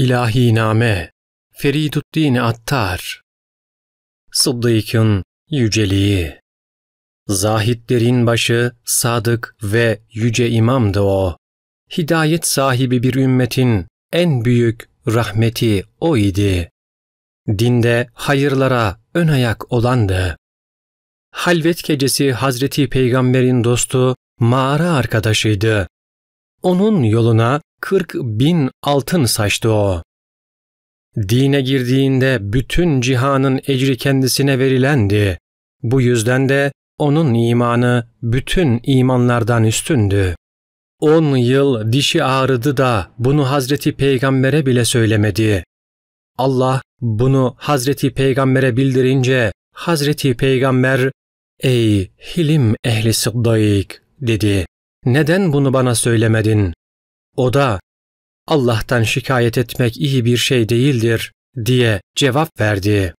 İlahiname Feriduddin Attar. Sıddık'ın yüceliği. Zahitlerin başı sadık ve yüce imamdı o. Hidayet sahibi bir ümmetin en büyük rahmeti o idi. Dinde hayırlara ön ayak olandı. Halvet gecesi Hazreti Peygamber'in dostu, mağara arkadaşıydı. Onun yoluna 40.000 altın saçtı o. Dine girdiğinde bütün cihanın ecri kendisine verilendi. Bu yüzden de onun imanı bütün imanlardan üstündü. 10 yıl dişi ağrıdı da bunu Hazreti Peygamber'e bile söylemedi. Allah bunu Hazreti Peygamber'e bildirince Hazreti Peygamber, "Ey hilim ehli Sıddık," dedi. "Neden bunu bana söylemedin?" O da, "Allah'tan şikayet etmek iyi bir şey değildir," diye cevap verdi.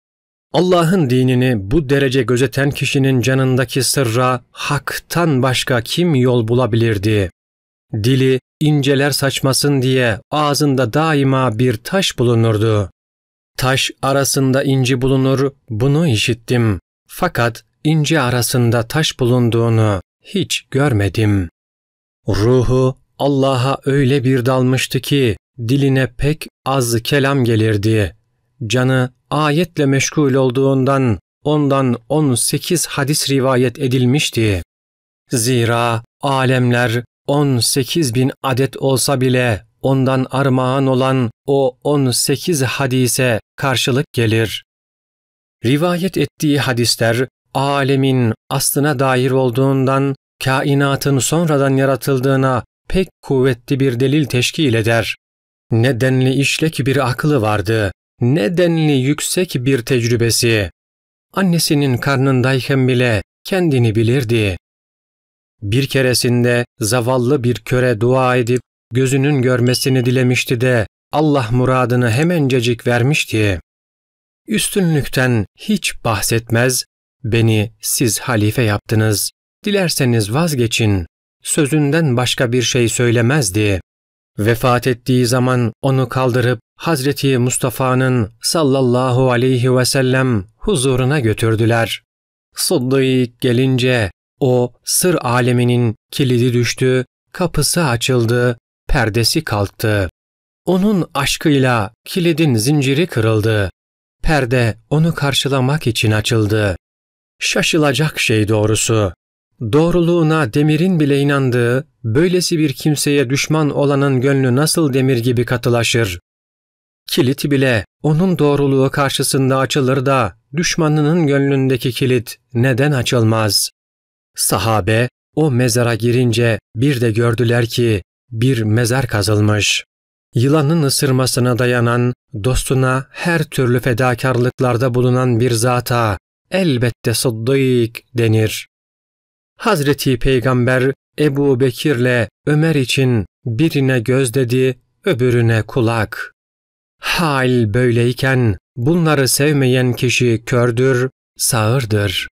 Allah'ın dinini bu derece gözeten kişinin canındaki sırra haktan başka kim yol bulabilirdi? Dili inceler saçmasın diye ağzında daima bir taş bulunurdu. Taş arasında inci bulunur, bunu işittim. Fakat inci arasında taş bulunduğunu hiç görmedim. Ruhu Allah'a öyle bir dalmıştı ki diline pek az kelam gelirdi. Canı ayetle meşgul olduğundan ondan 18 hadis rivayet edilmişti. Zira alemler 18.000 adet olsa bile ondan armağan olan o 18 hadise karşılık gelir. Rivayet ettiği hadisler alemin aslına dair olduğundan kainatın sonradan yaratıldığına pek kuvvetli bir delil teşkil eder. Ne denli işlek bir aklı vardı, ne denli yüksek bir tecrübesi. Annesinin karnındayken bile kendini bilirdi. Bir keresinde zavallı bir köre dua edip gözünün görmesini dilemişti de Allah muradını hemencecik vermişti. Üstünlükten hiç bahsetmez, "Beni siz halife yaptınız, dilerseniz vazgeçin," sözünden başka bir şey söylemezdi. Vefat ettiği zaman onu kaldırıp Hazreti Mustafa'nın sallallahu aleyhi ve sellem huzuruna götürdüler. Sıddık gelince o sır aleminin kilidi düştü, kapısı açıldı, perdesi kalktı. Onun aşkıyla kilidin zinciri kırıldı. Perde onu karşılamak için açıldı. Şaşılacak şey doğrusu. Doğruluğuna demirin bile inandığı, böylesi bir kimseye düşman olanın gönlü nasıl demir gibi katılaşır? Kilit bile onun doğruluğu karşısında açılır da düşmanının gönlündeki kilit neden açılmaz? Sahabe o mezara girince bir de gördüler ki bir mezar kazılmış. Yılanın ısırmasına dayanan, dostuna her türlü fedakarlıklarda bulunan bir zata elbette Sıddık denir. Hazreti Peygamber Ebu Bekir'le Ömer için birine göz dedi, öbürüne kulak. Hal böyleyken bunları sevmeyen kişi kördür, sağırdır.